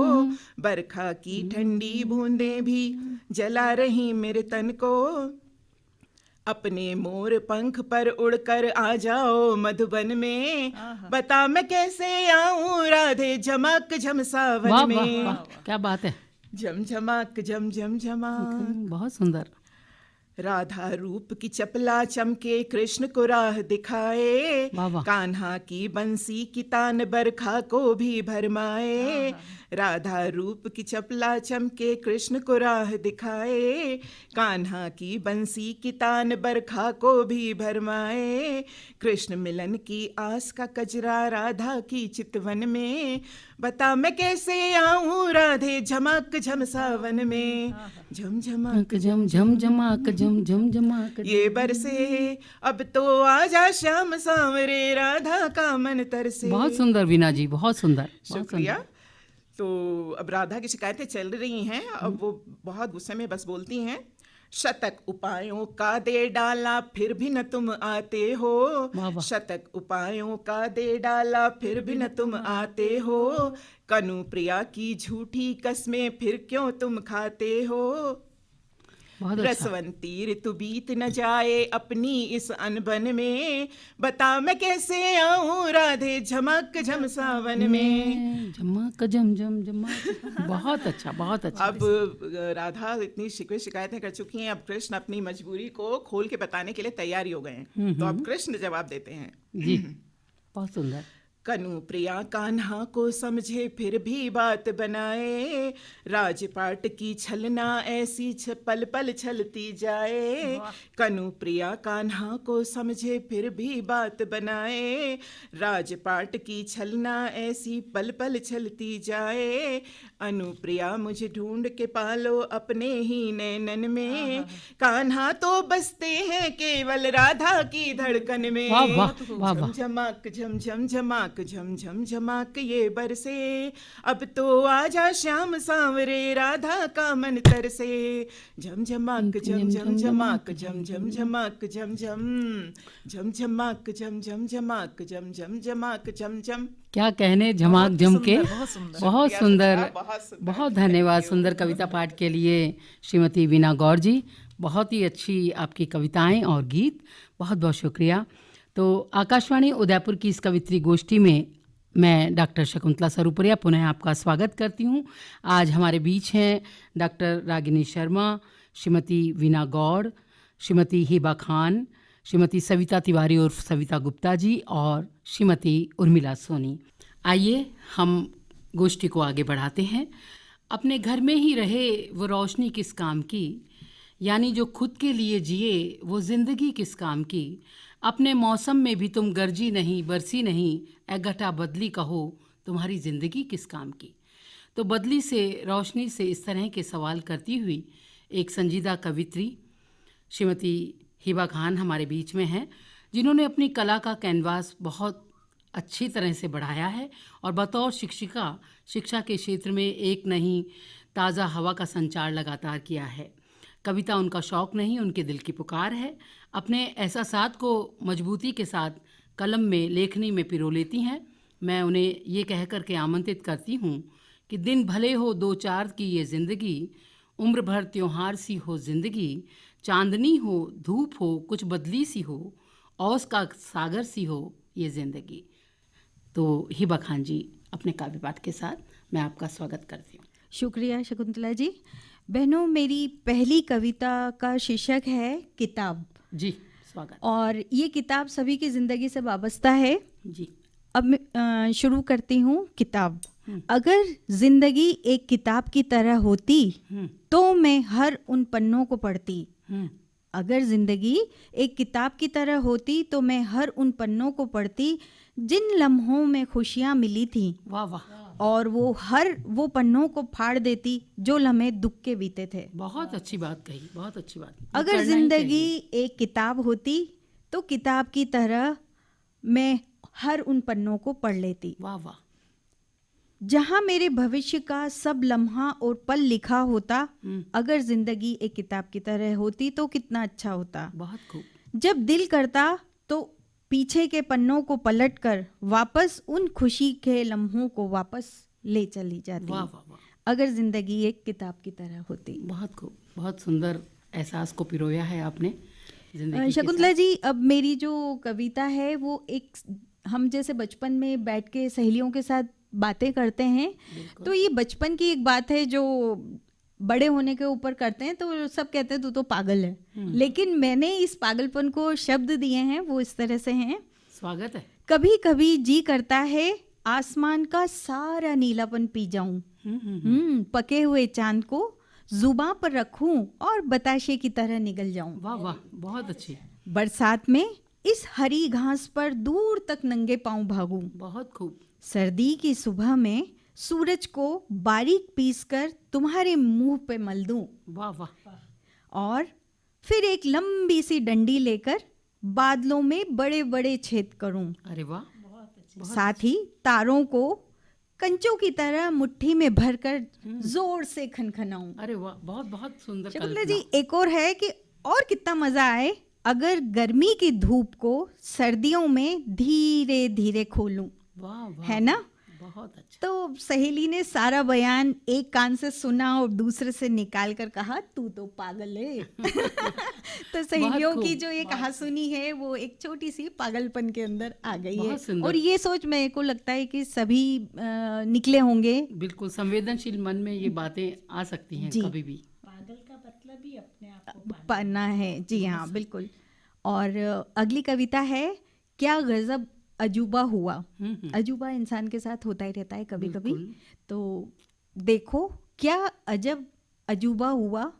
बरखा की ठंडी बूंदें भी जला रही मेरे तन को। अपने मोर पंख पर उड़कर आ जाओ मधुबन में, बता मैं कैसे आऊं राधे झमक झम वाह सावन वाह में। वाह, क्या बात है। झमझमाक झम झम झमाक। बहुत सुंदर। राधा रूप की चपला चमके कृष्ण को राह दिखाए, वाह वाह। कान्हा की बंसी की तान बरखा को भी भरमाए। राधा रूप की चपला चमके कृष्ण को राह दिखाए, कान्हा की बंसी की तान बरखा को भी भरमाए। कृष्ण मिलन की आस का कजरा राधा की चितवन में, बता मैं कैसे आऊं राधे झमक झम सावन में। झमझमाक झम झम झमाक झम झम झमाक। ये बरसे, अब तो आजा श्याम सांवरे राधा का मन तरसे। बहुत सुंदर वीना जी, बहुत सुंदर, बहुत सुंदर। शुक्रिया। तो अब राधा की शिकायतें चल रही हैं, अब वो बहुत गुस्से में बस बोलती हैं। शतक उपायों का दे डाला फिर भी न तुम आते हो, वाह वाह। शतक उपायों का दे डाला फिर भी न तुम आते हो, कनु प्रिया की झूठी कसमें फिर क्यों तुम खाते हो। बहुत अच्छा। रसवंती ऋतु बीत न जाए अपनी इस अनबन में, बता मैं कैसे आऊं राधे झमक झम सावन में। झमक झम झम झमाक। बहुत अच्छा, बहुत अच्छा। अब राधा इतनी शिकवे शिकायतें कर चुकी हैं, अब कृष्ण अपनी मजबूरी को खोल के बताने के लिए तैयार ही हो गए हैं। तो अब कृष्ण जवाब देते हैं। जी, बहुत सुंदर। कनु प्रिया कान्हा को समझे फिर भी बात बनाए, राजपाट की छलना ऐसी पल पल छलती जाए। कनु प्रिया कान्हा को समझे फिर भी बात बनाए, राजपाट की छलना ऐसी पल पल छलती जाए। अनुप्रिया मुझे ढूंढ के पालो अपने ही नैनन में, कान्हा तो बसते हैं केवल राधा की धड़कन में। वाह वाह, वाह वाह। झमझमाक झमझम झमाक झमझम झमाक ये बरसे, अब तो आजा श्याम सांवरे राधा का मन तरसे। झमझमाक झमझम झमाक झमझम झमाक झमझम, झमझमाक झमझम झमाक झमझम झमाक झमझम। क्या कहने झमाक झम के। बहुत सुंदर। बहुत सुंदर, बहुत सुंदर। बहुत धन्यवाद सुंदर कविता पाठ के लिए श्रीमती वीना गौर जी। बहुत ही अच्छी आपकी कविताएं और गीत, बहुत बहुत शुक्रिया। तो आकाशवाणी उदयपुर की इस कवित्री गोष्ठी में मैं डॉक्टर शकुंतला सरूपुरिया पुनः आपका स्वागत करती हूँ। आज हमारे बीच हैं डॉक्टर रागिनी शर्मा, श्रीमती वीना गौड़, श्रीमती हिबा खान, श्रीमती सविता तिवारी उर्फ सविता गुप्ता जी और श्रीमती उर्मिला सोनी। आइए हम गोष्ठी को आगे बढ़ाते हैं। अपने घर में ही रहे वो रोशनी किस काम की, यानी जो खुद के लिए जिए वो जिंदगी किस काम की। अपने मौसम में भी तुम गरजी नहीं बरसी नहीं, ए घटा बदली कहो तुम्हारी जिंदगी किस काम की। तो बदली से, रोशनी से इस तरह के सवाल करती हुई एक संजीदा कवित्री श्रीमती हिबा खान हमारे बीच में हैं, जिन्होंने अपनी कला का कैनवास बहुत अच्छी तरह से बढ़ाया है और बतौर शिक्षिका शिक्षा के क्षेत्र में एक नहीं ताज़ा हवा का संचार लगातार किया है। कविता उनका शौक़ नहीं, उनके दिल की पुकार है। अपने एहसासात को मजबूती के साथ कलम में, लेखनी में पिरो लेती हैं। मैं उन्हें ये कह कर के आमंत्रित करती हूँ कि दिन भले हो दो चार की ये ज़िंदगी, उम्र भर त्योहार सी हो ज़िंदगी, चांदनी हो धूप हो कुछ बदली सी हो, औस का सागर सी हो ये ज़िंदगी। तो हिबा खान जी, अपने काव्य पाठ के साथ मैं आपका स्वागत करती हूँ। शुक्रिया शकुंतला जी। बहनों, मेरी पहली कविता का शीर्षक है किताब। जी, स्वागत। और ये किताब सभी की ज़िंदगी से वाबस्ता है। जी। अब मैं शुरू करती हूँ। किताब। अगर जिंदगी एक किताब की तरह होती तो मैं हर उन पन्नों को पढ़ती। अगर जिंदगी एक किताब की तरह होती तो मैं हर उन पन्नों को पढ़ती जिन लम्हों में खुशियाँ मिली थी। वाह वाह। और वो पन्नों को फाड़ देती जो लम्हे दुख के बीते थे। बहुत अच्छी बात कही, बहुत अच्छी बात। अगर जिंदगी एक किताब होती तो किताब की तरह मैं हर उन पन्नों को पढ़ लेती। वाह वाह। जहाँ मेरे भविष्य का सब लम्हा और पल लिखा होता। अगर जिंदगी एक किताब की तरह होती तो कितना अच्छा होता। बहुत खूब। जब दिल करता तो पीछे के पन्नों को पलटकर वापस उन खुशी के लम्हों को वापस ले चली जाती। वाह वाह वाह। अगर जिंदगी एक किताब की तरह होती। बहुत खूब, बहुत सुंदर एहसास को पिरोया है आपने जिंदगी के शकुंतला जी, अब मेरी जो कविता है वो एक, हम जैसे बचपन में बैठ के सहेलियों के साथ बातें करते हैं, तो ये बचपन की एक बात है जो बड़े होने के ऊपर करते हैं तो सब कहते हैं तू तो पागल है। लेकिन मैंने इस पागलपन को शब्द दिए हैं, वो इस तरह से हैं। स्वागत है। कभी कभी जी करता है आसमान का सारा नीलापन पी जाऊं, पके हुए चांद को जुबां पर रखूं और बताशे की तरह निगल जाऊं। वाह वाह, बहुत अच्छी। बरसात में इस हरी घास पर दूर तक नंगे पांव भागूं। बहुत खूब। सर्दी की सुबह में सूरज को बारीक पीसकर तुम्हारे मुंह पे मल दूं। वाह वाह। और फिर एक लंबी सी डंडी लेकर बादलों में बड़े बड़े छेद करूं। अरे वाह। साथ ही तारों को कंचों की तरह मुट्ठी में भरकर जोर से खनखनाऊं। अरे वाह, बहुत बहुत सुंदर शकुंतला कल्पना। जी, एक और है कि और कितना मजा आए अगर गर्मी की धूप को सर्दियों में धीरे धीरे खोलूं। वाह वाह, है ना? बहुत अच्छा। तो सहेली ने सारा बयान एक कान से सुना और दूसरे से निकाल कर कहा तू तो पागल है। तो सहेलियों की जो ये कहासुनी है वो एक छोटी सी पागलपन के अंदर आ गई है। और ये सोच मेरे को लगता है कि सभी निकले होंगे। बिल्कुल संवेदनशील मन में ये बातें आ सकती हैं कभी भी। पागल का मतलब ही अपने आप को पाना है। जी हाँ, बिल्कुल। और अगली कविता है क्या गजब अजूबा हुआ। अजूबा इंसान के साथ होता ही रहता है कभी कभी। तो देखो क्या अजब अजूबा हुआ,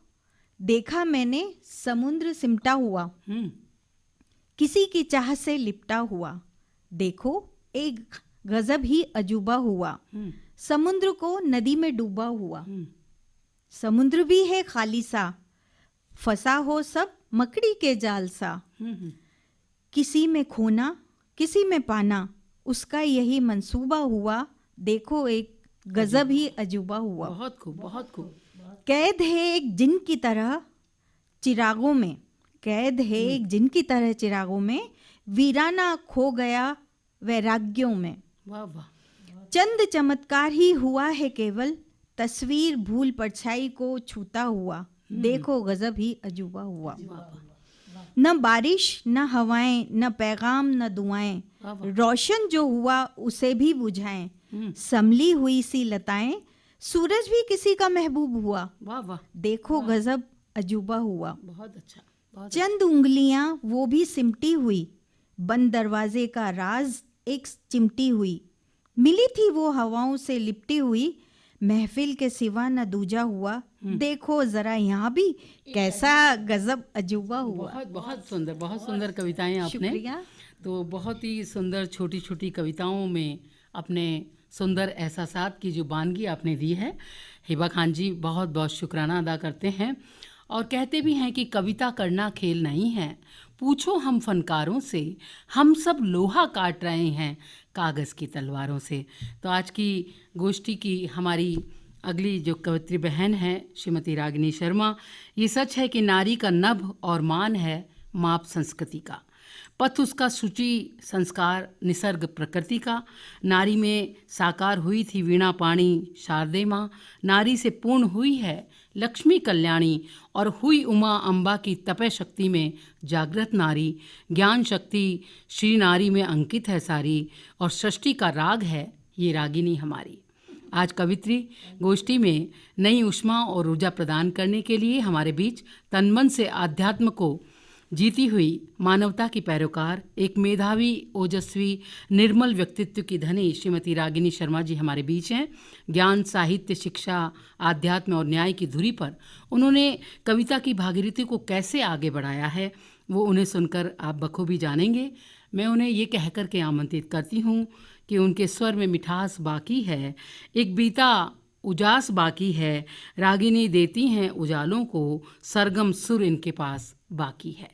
देखा मैंने समुद्र सिमटा हुआ, किसी की चाह से लिपटा हुआ। देखो एक गजब ही अजूबा हुआ, समुद्र को नदी में डूबा हुआ। समुद्र भी है खाली सा, फंसा हो सब मकड़ी के जाल सा। किसी में खोना किसी में पाना, उसका यही मंसूबा हुआ। देखो एक गजब ही अजूबा हुआ। बहुत खूब, बहुत खूब। कैद है एक जिन की तरह चिरागों में, कैद है एक जिन की तरह चिरागों में, वीराना खो गया वैराग्यों में। वाह वाह। चंद चमत्कार ही हुआ है केवल, तस्वीर भूल परछाई को छूता हुआ। देखो गजब ही अजूबा हुआ। न बारिश न हवाएं न पैगाम न दुआएं, रोशन जो हुआ उसे भी बुझाएं। संभली हुई सी लताएं, सूरज भी किसी का महबूब हुआ। वाह वाह। देखो गजब अजूबा हुआ। बहुत अच्छा। चंद उंगलियां वो भी सिमटी हुई, बंद दरवाजे का राज एक चिमटी हुई। मिली थी वो हवाओं से लिपटी हुई, महफिल के सिवा न दूजा हुआ, देखो जरा यहाँ भी कैसा गजब अजूबा हुआ। बहुत सुंदर कविताएं आपने। शुक्रिया। तो बहुत ही सुंदर छोटी छोटी कविताओं में अपने सुंदर एहसासात की जो बानगी आपने दी है, हिबा खान जी बहुत बहुत शुक्राना अदा करते हैं। और कहते भी हैं कि कविता करना खेल नहीं है, पूछो हम फनकारों से, हम सब लोहा काट रहे हैं कागज़ की तलवारों से। तो आज की गोष्ठी की हमारी अगली जो कवित्री बहन है श्रीमती रागिनी शर्मा, ये सच है कि नारी का नभ और मान है माप संस्कृति का, पथ उसका सूची संस्कार निसर्ग प्रकृति का। नारी में साकार हुई थी वीणा पाणी शारदे माँ, नारी से पूर्ण हुई है लक्ष्मी कल्याणी, और हुई उमा अम्बा की तपय शक्ति में जागृत नारी। ज्ञान शक्ति श्री नारी में अंकित है सारी, और सृष्टि का राग है ये रागिनी हमारी। आज कवित्री गोष्ठी में नई ऊष्मा और ऊर्जा प्रदान करने के लिए हमारे बीच तनमन से आध्यात्म को जीती हुई मानवता की पैरोकार, एक मेधावी ओजस्वी निर्मल व्यक्तित्व की धनी श्रीमती रागिनी शर्मा जी हमारे बीच हैं। ज्ञान, साहित्य, शिक्षा, आध्यात्म और न्याय की धुरी पर उन्होंने कविता की भागीरथी को कैसे आगे बढ़ाया है, वो उन्हें सुनकर आप बखूबी जानेंगे। मैं उन्हें ये कह कर के आमंत्रित करती हूँ कि उनके स्वर में मिठास बाकी है, एक बीता उजास बाकी है, रागिनी देती हैं उजालों को, सरगम सुर इनके पास बाकी है।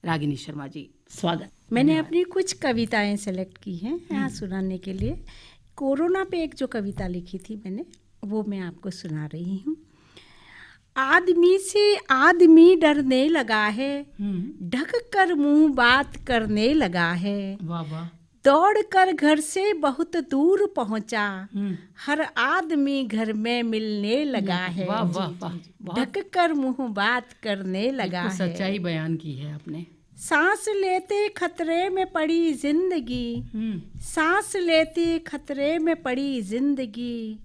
रागिनी शर्मा जी स्वागत। मैंने अपनी कुछ कविताएं सेलेक्ट की हैं यहाँ सुनाने के लिए। कोरोना पे एक जो कविता लिखी थी मैंने, वो मैं आपको सुना रही हूँ। आदमी से आदमी डरने लगा है, ढक कर मुंह बात करने लगा है, वाह वाह, दौड़ कर घर से बहुत दूर पहुंचा, हर आदमी घर में मिलने लगा है, वाह वाह वाह, ढक कर मुंह बात करने लगा बिल्कुल है। सच्चाई बयान की है आपने। सांस लेते खतरे में पड़ी जिंदगी, सांस लेते खतरे में पड़ी जिंदगी,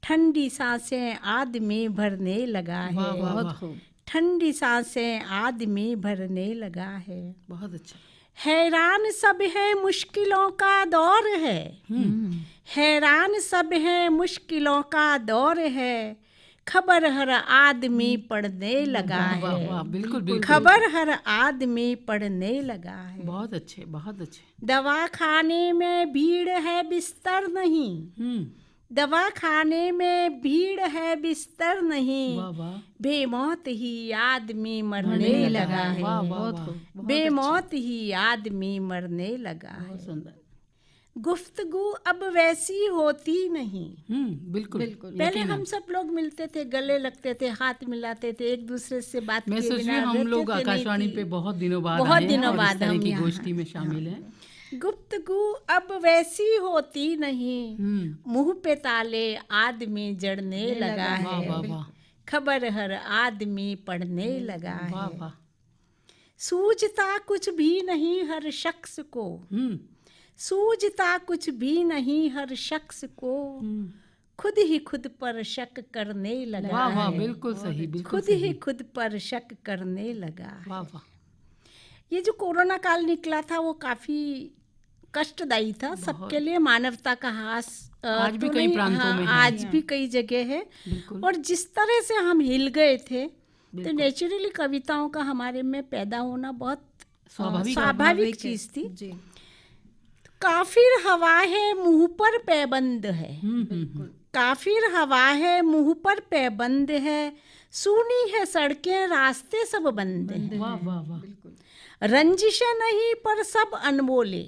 ठंडी सांसें आदमी भरने लगा है, बहुत खूब, ठंडी सांसें आदमी भरने लगा है। बहुत अच्छा। हैरान सब है मुश्किलों का दौर है, हैरान सब है मुश्किलों का दौर है, खबर हर आदमी पढ़ने लगा वाह है, वाह, बिल्कुल बिल्कुल, खबर हर आदमी पढ़ने लगा है। बहुत अच्छे, बहुत अच्छे। दवाखाने में भीड़ है बिस्तर नहीं, दवाखाने में भीड़ है बिस्तर नहीं, वाह वाह, बेमौत ही आदमी मरने लगा है, वाह वाह वाह, बेमौत ही आदमी मरने लगा है। बहुत सुंदर। गुफ्तगू अब वैसी होती नहीं। बिल्कुल पहले हम सब लोग मिलते थे, गले लगते थे, हाथ मिलाते थे, एक दूसरे से बात मैं किए सोच रही बिना हूँ हम रहते लोग थे नहीं आकाशवाणी थी। पे बहुत दिनों बाद बहुत आए हैं दिनों और इस बाद तरह हम की यहाँ गोष्ठी में शामिल हैं। गुफ्तगू अब वैसी होती नहीं, मुंह पे ताले आदमी जड़ने लगा वाह है, वाह वाह, खबर हर आदमी पढ़ने लगा वाह है। वाह, सूझता कुछ भी नहीं हर शख्स को, सूझता कुछ भी नहीं हर शख्स को, खुद ही खुद पर शक करने लगा वाह वाह, है, बिल्कुल सही, बिल्कुल खुद सही, ही खुद पर शक करने लगा है। वाह वाह, ये जो कोरोना काल निकला था वो काफी कष्टदायी था सबके लिए, मानवता का हास आज भी तो कई नहीं, प्रांतों में है। आज भी कई जगह है। बिल्कुल। और जिस तरह से हम हिल गए थे, तो नेचुरली कविताओं का हमारे में पैदा होना बहुत स्वाभाविक चीज थी। जी। काफिर हवा है मुंह पर पैबंद है, काफिर हवा है मुंह पर पैबंद है, सूनी है सड़कें रास्ते सब बंद हैं, वाह वाह वाह, रंजिशें नहीं पर सब अनमोले।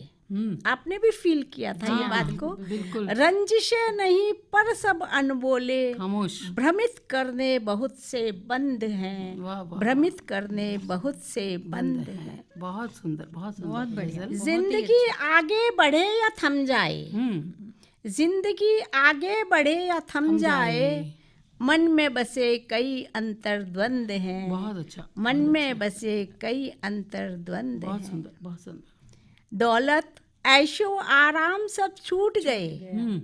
आपने भी फील किया था ये बात को, बिल्कुल, रंजिशें नहीं पर सब अनबोले, खामोश, भ्रमित करने बहुत से बंद हैं, वाह वाह, भ्रमित करने बहुत से बंद हैं। बहुत सुंदर, बहुत सुंदर, बहुत बढ़िया। जिंदगी आगे बढ़े या थम जाए, जिंदगी आगे बढ़े या थम जाए, मन में बसे कई अंतर्द्वंद हैं, बहुत अच्छा, मन में बसे कई अंतर्द्वंद बहुत हैं। सुंदर, बहुत सुंदर। दौलत ऐशो आराम सब छूट गए,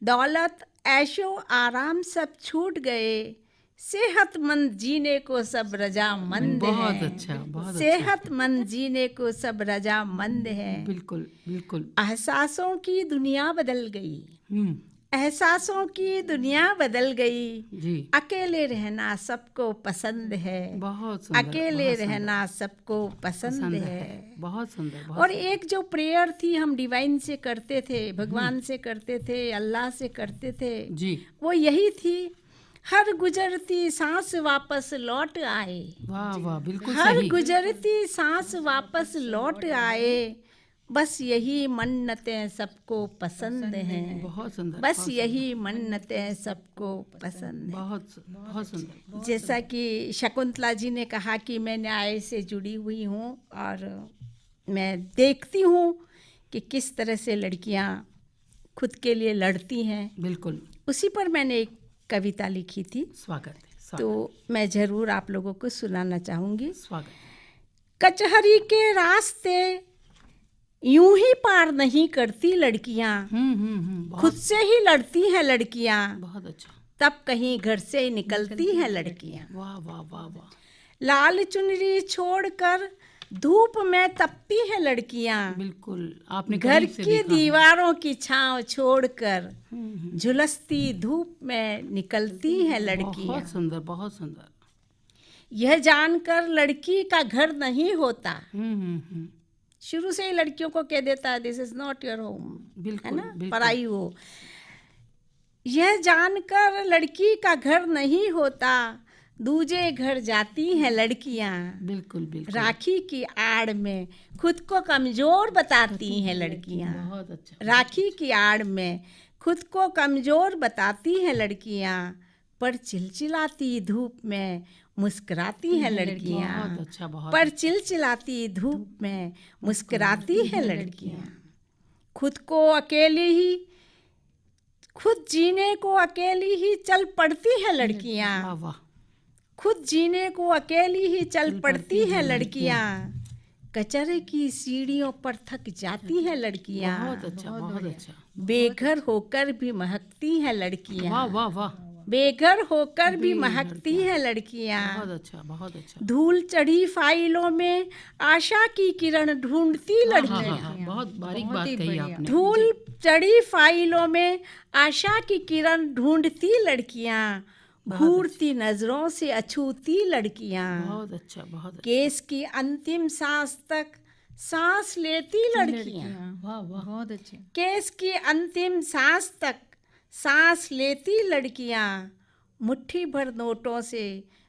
दौलत ऐशो आराम सब छूट गए, सेहतमंद जीने को सब रजामंद बहुत हैं, अच्छा, बहुत अच्छा, सेहतमंद जीने को सब रजामंद हैं। बिल्कुल बिल्कुल, एहसासों की दुनिया बदल गई, एहसासों की दुनिया बदल गई, जी, अकेले रहना सबको पसंद है, बहुत सुंदर, अकेले बहुत सुंदर, रहना सबको पसंद पसंद है। है, बहुत सुंदर, बहुत और एक जो प्रेयर थी हम डिवाइन से करते थे, भगवान से करते थे, अल्लाह से करते थे, जी, वो यही थी, हर गुजरती सांस वापस लौट आए, वाह वाह, बिल्कुल हर सही, गुजरती सांस वापस लौट आए, बस यही मन्नतें सबको पसंद हैं, बहुत सुंदर, बस यही मन्नतें सबको पसंद हैं। बहुत सुंदर, जैसा कि शकुंतला जी ने कहा कि मैं न्याय से जुड़ी हुई हूँ और मैं देखती हूँ कि किस तरह से लड़कियाँ खुद के लिए लड़ती हैं, बिल्कुल, उसी पर मैंने एक कविता लिखी थी, स्वागत है, तो मैं ज़रूर आप लोगों को सुनाना चाहूँगी। स्वागत, कचहरी के रास्ते यूं ही पार नहीं करती लड़कियां, खुद से ही लड़ती हैं लड़कियां, बहुत अच्छा, तब कहीं घर से निकलती हैं लड़कियां। वाह वाह वाह वाह, लाल चुनरी छोड़कर धूप में तपती हैं लड़कियां, बिल्कुल, आपने घर करीब से की देखा है। दीवारों की छांव छोड़कर झुलसती धूप में निकलती हैं लड़कियां। बहुत सुंदर, बहुत सुंदर, यह जानकर लड़की का घर नहीं होता, हम्म, शुरू से ही लड़कियों को कह देता है this is not your home, है बिल्कुल, ना, बिल्कुल, पराई हो। यह जानकर लड़की का घर नहीं होता, दूजे घर जाती हैं लड़कियां, बिल्कुल, बिल्कुल, राखी की आड़ में खुद को कमजोर बताती हैं लड़कियां, बहुत अच्छा, राखी की आड़ में खुद को कमजोर बताती हैं लड़कियां, पर चिलचिलाती धूप में मुस्कुराती हैं लड़कियां, बहुत अच्छा, बहुत पर चिलचिलाती धूप में मुस्कुराती हैं लड़कियां। खुद को अकेली ही, खुद जीने को अकेली ही चल पड़ती हैं लड़कियां, वाह वाह, खुद जीने को अकेली ही चल पड़ती हैं लड़कियां, कचरे की सीढ़ियों पर थक जाती हैं लड़कियां, बहुत अच्छा, बहुत अच्छा, बेघर होकर भी महकती हैं लड़कियां, वाह वाह वाह, बेघर होकर भी महकती हैं लड़कियां, बहुत अच्छा, बहुत अच्छा, धूल चढ़ी फाइलों में आशा की किरण ढूंढती हाँ, लड़कियां, हाँ, बहुत बारीक बात कही आपने, धूल चढ़ी फाइलों में आशा की किरण ढूंढती लड़कियां, घूरती नजरों से अछूती लड़कियां, बहुत अच्छा, बहुत अच्छा, केस की अंतिम सांस तक सांस लेती लड़कियां, वाह वाह, बहुत अच्छे। केस की अंतिम सांस तक सांस लेती लड़कियां, मुट्ठी भर नोटों से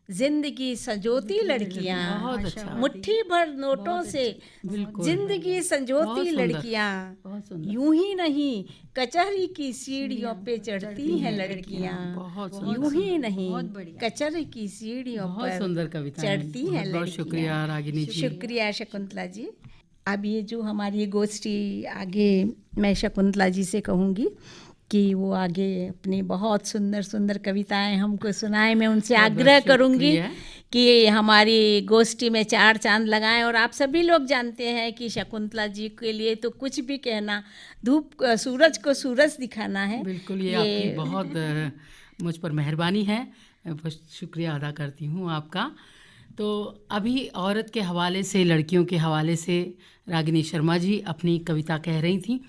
जिंदगी संजोती लड़कियां, बहुत अच्छा, मुट्ठी भर नोटों से बिल्कुल, जिंदगी बहुत संजोती सुंदर, लड़कियां, बहुत सुंदर, यूं ही नहीं कचहरी की सीढ़ियों पे चढ़ती हैं लड़कियां, बहुत सुंदर, यूं ही नहीं बहुत बढ़िया। कचहरी की सीढ़ियों बहुत पर सुंदर कविता है, चढ़ती हैं बहुत बहुत लड़कियां। शुक्रिया रागिनी जी, शुक्रिया शकुंतला जी। अब ये जो हमारी गोष्ठी आगे, मैं शकुंतला जी से कहूँगी कि वो आगे अपनी बहुत सुंदर सुंदर कविताएं हमको सुनाएं। मैं उनसे बहुत आग्रह बहुत करूँगी शुक्रिया। कि हमारी गोष्ठी में चार चांद लगाएं। और आप सभी लोग जानते हैं कि शकुंतला जी के लिए तो कुछ भी कहना, धूप सूरज को सूरज दिखाना है। बिल्कुल, ये आपकी बहुत मुझ पर मेहरबानी है, मैं बहुत शुक्रिया अदा करती हूँ आपका। तो अभी औरत के हवाले से, लड़कियों के हवाले से रागिनी शर्मा जी अपनी कविता कह रही थी,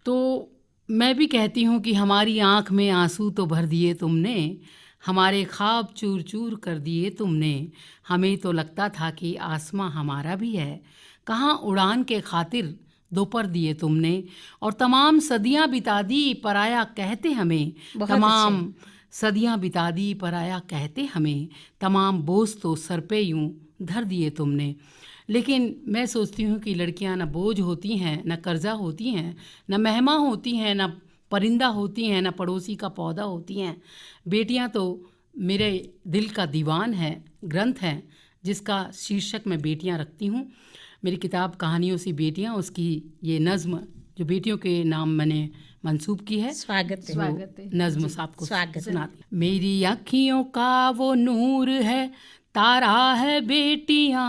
तो मैं भी कहती हूँ कि हमारी आँख में आंसू तो भर दिए तुमने, हमारे ख्वाब चूर चूर कर दिए तुमने, हमें तो लगता था कि आसमां हमारा भी है, कहाँ उड़ान के खातिर दोपहर दिए तुमने, और तमाम सदियां बिता दी पराया कहते हमें, तमाम सदियां बिता दी पराया कहते हमें, तमाम बोझ तो सर पे यूं धर दिए तुमने। लेकिन मैं सोचती हूँ कि लड़कियां न बोझ होती हैं, न कर्जा होती हैं, न मेहमा होती हैं, न परिंदा होती हैं, न पड़ोसी का पौधा होती हैं। बेटियां तो मेरे दिल का दीवान है, ग्रंथ है जिसका शीर्षक मैं बेटियां रखती हूँ। मेरी किताब कहानियों सी बेटियां, उसकी ये नज़्म जो बेटियों के नाम मैंने मंसूब की है, स्वागत है। नज़्म साहब को स्वागत है। सुनाती। मेरी अखियों का वो नूर है, तारा है बेटियां,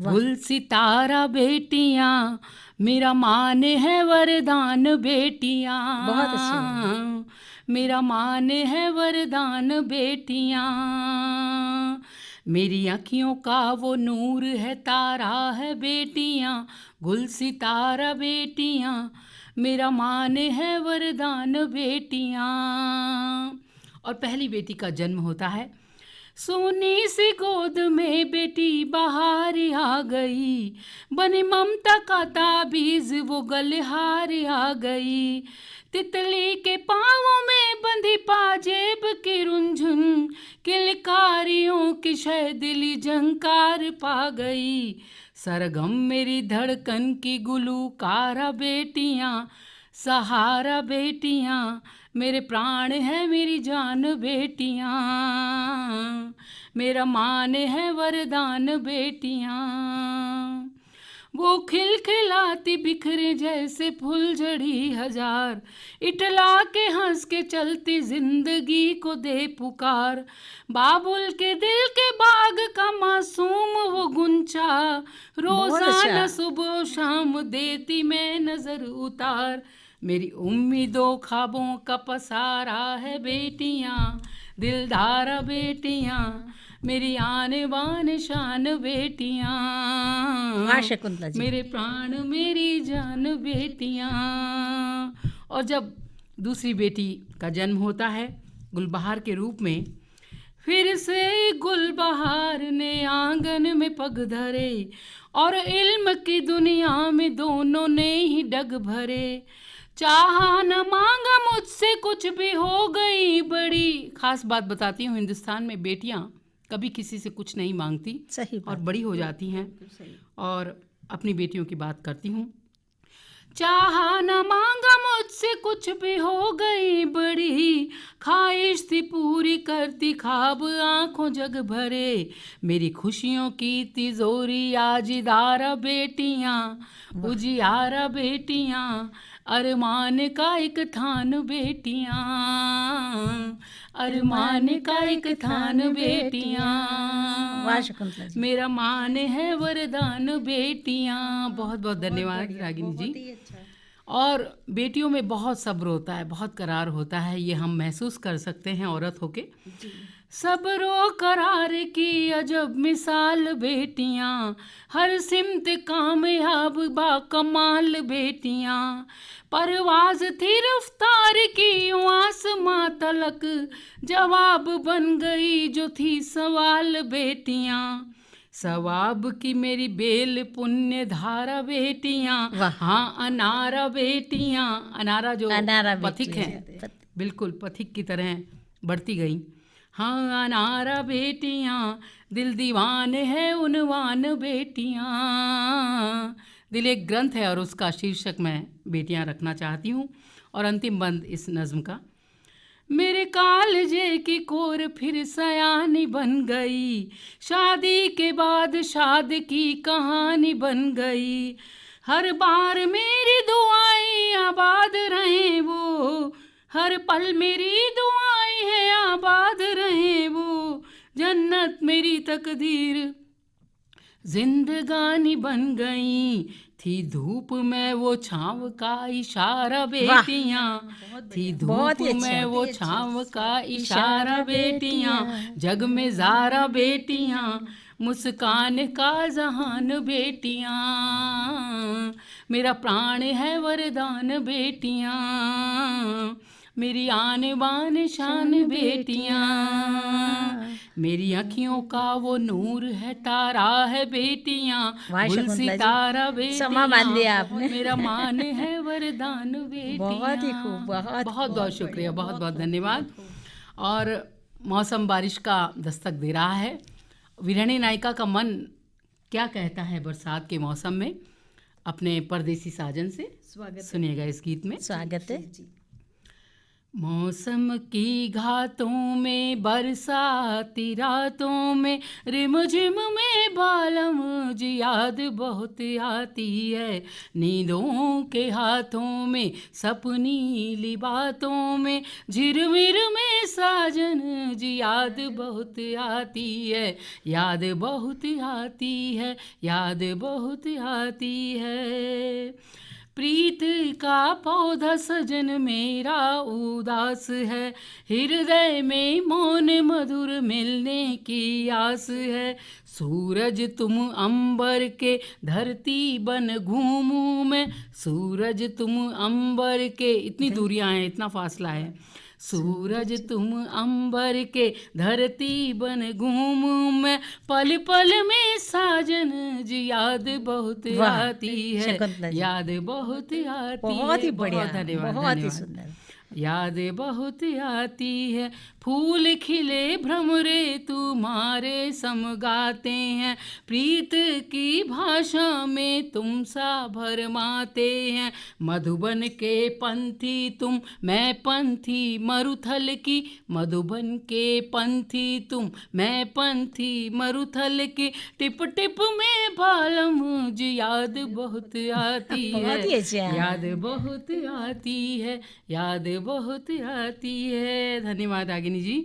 गुल सितारा बेटियां, मेरा मान है वरदान बेटियां, बहुत अच्छी। मेरा मान है वरदान बेटियां, मेरी आँखियों का वो नूर है, तारा है बेटियाँ, गुल सितारा बेटियाँ, मेरा मान है वरदान बेटियाँ। और पहली बेटी का जन्म होता है। सोनी सी गोद में बेटी बाहर आ गई, बनी ममता का ताबीज वो गलहार आ गई। तितली के पाँवों में बंधी पाजेब की रुंझुन, किलकारियों की शहदिली झंकार पा गई। सरगम मेरी धड़कन की गुलूकारा बेटियाँ, सहारा बेटियाँ, मेरे प्राण है मेरी जान बेटियाँ, मेरा मान है वरदान बेटियाँ। वो खिलखिलाती बिखरे जैसे फुलझड़ी हजार, इटला के हंस के चलती जिंदगी को दे पुकार। बाबुल के दिल के बाग का मासूम वो गुंचा, रोजाना सुबह शाम देती मैं नजर उतार। मेरी उम्मीदों ख्वाबों का पसारा है बेटियाँ, दिलदारा बेटियाँ, मेरी आने बान शान बेटियाँ, वाह शकुंतला जी। मेरे प्राण मेरी जान बेटियाँ। और जब दूसरी बेटी का जन्म होता है गुलबहार के रूप में, फिर से गुलबहार ने आंगन में पग धरे, और इल्म की दुनिया में दोनों ने ही डग भरे। चाहा न मांगा मुझसे कुछ भी हो गई बड़ी। खास बात बताती हूँ, हिंदुस्तान में बेटियाँ कभी किसी से कुछ नहीं मांगती सही और बात। बड़ी हो जाती हैं। और अपनी बेटियों की बात करती हूँ। चाहा न मांगा मुझसे कुछ भी हो गई बड़ी, ख्वाहिश थी पूरी करती ख्वाब आंखों जग भरे। मेरी खुशियों की तिजोरी आज दारा बेटियाँ, उजियारा बेटियाँ, अरमान का एक थान बेटियाँ, अरमान का एक थान बेटियाँ, वाह शकुंतला जी। मेरा मान है वरदान बेटियाँ। बहुत बहुत धन्यवाद रागिनी जी। और बेटियों में बहुत सब्र होता है, बहुत करार होता है, ये हम महसूस कर सकते हैं औरत होके। सब्रो करार की अजब मिसाल बेटियाँ, हर सिमत कामयाब बा कमाल बेटियाँ। परवाज थी रफ्तार की यूं आसमां तलक, जवाब बन गई जो थी सवाल बेटियाँ। सवाब की मेरी बेल पुण्य धारा बेटियाँ, हाँ अनारा बेटियाँ, अनारा जो अनारा पथिक हैं, बिल्कुल पथिक की तरह बढ़ती गई। हाँ अनारा बेटियाँ, दिल दीवान है उनवान बेटियाँ। दिल एक ग्रंथ है और उसका शीर्षक मैं बेटियाँ रखना चाहती हूँ। और अंतिम बंद इस नज्म का। मेरे कालजे की कोर फिर सयानी बन गई, शादी के बाद शाद की कहानी बन गई। हर बार मेरी दुआएं आबाद रहें वो, हर पल मेरी दुआएं हैं आबाद रहें वो। जन्नत मेरी तकदीर जिंदगानी बन गई, थी धूप में वो छाँव का इशारा बेटियाँ, थी धूप में वो छाँव का इशारा बेटियाँ। जग में ज़ारा बेटियाँ, मुस्कान का जहान बेटियाँ, मेरा प्राण है वरदान बेटियाँ, मेरी आन बान शान बेटियाँ। मेरी अखियों का वो नूर है, तारा है बेटियाँ, गुल सितारा बेटियाँ, समा बांध दिया आपने। मेरा मान है वरदान बेटियाँ। बहुत ही खूब, बहुत बहुत बहुत शुक्रिया, बहुत बहुत धन्यवाद। और मौसम बारिश का दस्तक दे रहा है। विरहणी नायिका का मन क्या कहता है बरसात के मौसम में, अपने परदेसी साजन से सुनिएगा इस गीत में। स्वागत है। मौसम की घातों में बरसाती रातों में, रिमझिम में बालम जी याद बहुत आती है। नींदों के हाथों में सपनीली बातों में, झिरमिर में साजन जी याद बहुत आती है, याद बहुत आती है, याद बहुत आती है। प्रीत का पौधा सजन मेरा उदास है, हृदय में मौन मधुर मिलने की आस है। सूरज तुम अंबर के, धरती बन घूमूं मैं, सूरज तुम अंबर के, इतनी दूरियां हैं, इतना फासला है। सूरज तुम अंबर के, धरती बन घूमूं मैं, पल पल में साजन जी याद बहुत आती है, शकुंतला जी। याद बहुत आती बहुत ही है। बढ़िया, बहुत धन्यवाद, बहुत ही धन्यवाद। सुंदर। याद बहुत आती है, फूल खिले भ्रमरे तुम्हारे सम गाते हैं, प्रीत की भाषा में तुम सा भरमाते हैं। मधुबन के पंथी तुम, मैं पंथी मरुथल की, मधुबन के पंथी तुम, मैं पंथी मरुथल की, टिप टिप में बालम जी याद बहुत आती है, बहुत ही अच्छा। याद बहुत आती है, याद बहुत आती है। धन्यवाद रागिनी जी।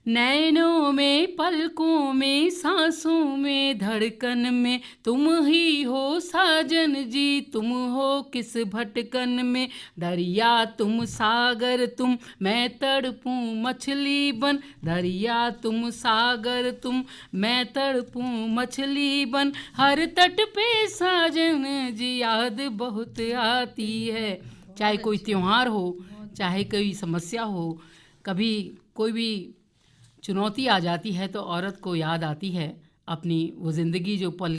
नैनों में, पलकों में, सांसों में, धड़कन में तुम ही हो साजन जी, तुम हो किस भटकन में। दरिया तुम, सागर तुम, मैं तड़पूं मछली बन, दरिया तुम, सागर तुम, मैं तड़पूं मछली बन, हर तट पे साजन जी याद बहुत आती है। चाहे कोई त्योहार हो, चाहे कोई समस्या हो, कभी कोई भी चुनौती आ जाती है तो औरत को याद आती है अपनी वो ज़िंदगी जो पल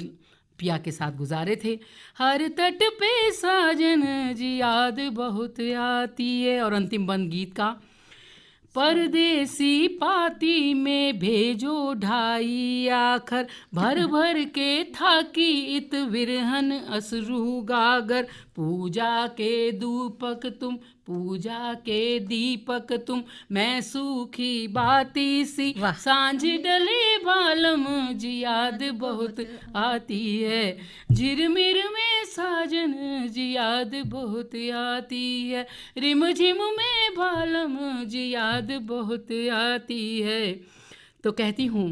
पिया के साथ गुजारे थे। हर तट पे साजन जी याद बहुत आती है। और अंतिम बंद गीत का, परदेसी पाती में भेजो ढाई आखर, भर भर के थाकी इत विरहन असरू गागर, पूजा के दूपक तुम, पूजा के दीपक तुम, मैं सूखी बाती सी, वाह। सांझ डले बालम जी याद बहुत आती है, झिरमिर में साजन जी याद बहुत आती है, रिमझिम में बालम जी याद बहुत आती है। तो कहती हूँ,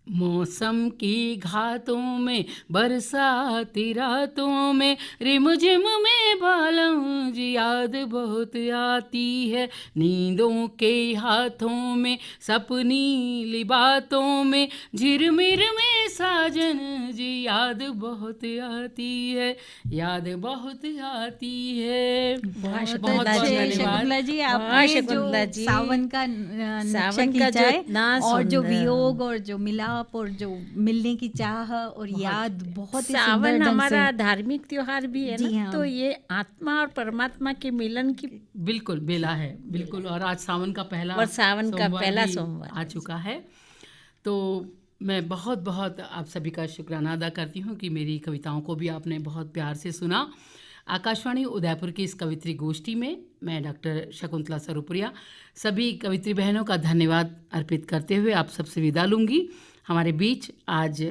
मौसम की घातों में, बरसाती रातों में, रिमझिम में बालम जी याद बहुत आती है, नींदों के हाथों में, सपनीली बातों में, झिरमिर में साजन जी याद बहुत आती है, याद बहुत आती है। बहुत शकुंतला अच्छे जी, शकुंतला जी, वाह, आपने शकुंतला जो जी। सावन का नक्शा सावन का खींचा जो है, इतना और जो सुंदर। वियोग और जो मिलाप और जो मिलने की चाह और याद, बहुत ही सुंदर सावन ढंग हमारा से। धार्मिक त्योहार भी है जी ना, हाँ। तो ये आत्मा और परमात्मा के मिलन की बिल्कुल बेला है, बिल्कुल। और आज सावन का पहला और सावन का पहला भी सोमवार आ चुका है। तो मैं बहुत बहुत आप सभी का शुक्राना अदा करती हूँ कि मेरी कविताओं को भी आपने बहुत प्यार से सुना। आकाशवाणी उदयपुर की इस कवित्री गोष्ठी में मैं डॉक्टर शकुंतला सरूपुरिया सभी कवित्री बहनों का धन्यवाद अर्पित करते हुए आप सबसे विदा लूँगी। हमारे बीच आज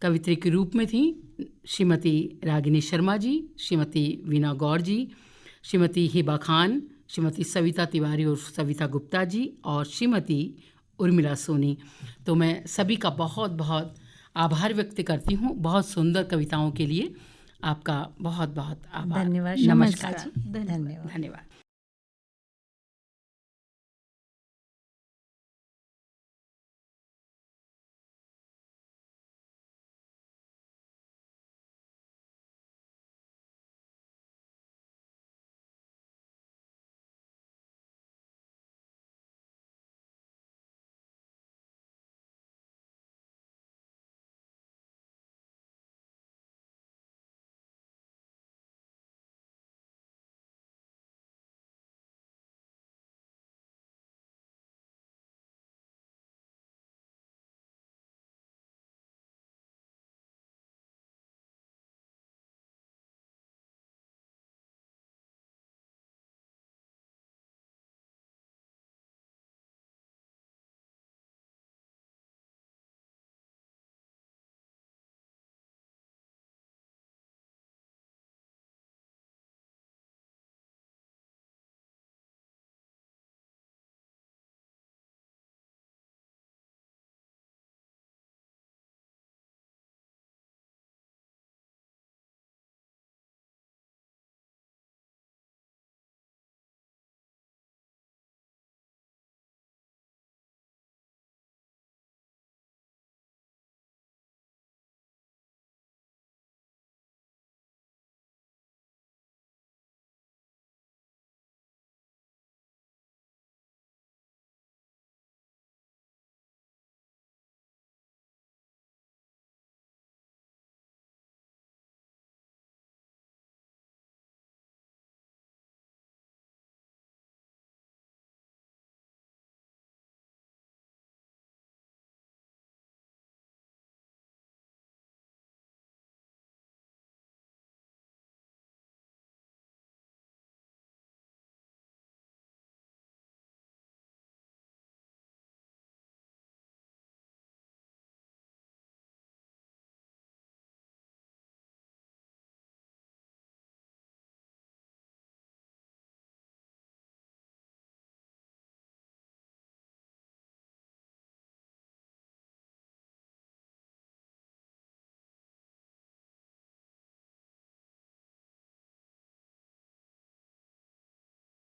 कवित्री के रूप में थी श्रीमती रागिनी शर्मा जी, श्रीमती वीना गौर जी, श्रीमती हिबा खान, श्रीमती सविता तिवारी और सविता गुप्ता जी और श्रीमती उर्मिला सोनी। तो मैं सभी का बहुत बहुत आभार व्यक्त करती हूँ बहुत सुंदर कविताओं के लिए। आपका बहुत बहुत आभार। धन्यवाद। नमस्कार। धन्यवाद। धन्यवाद।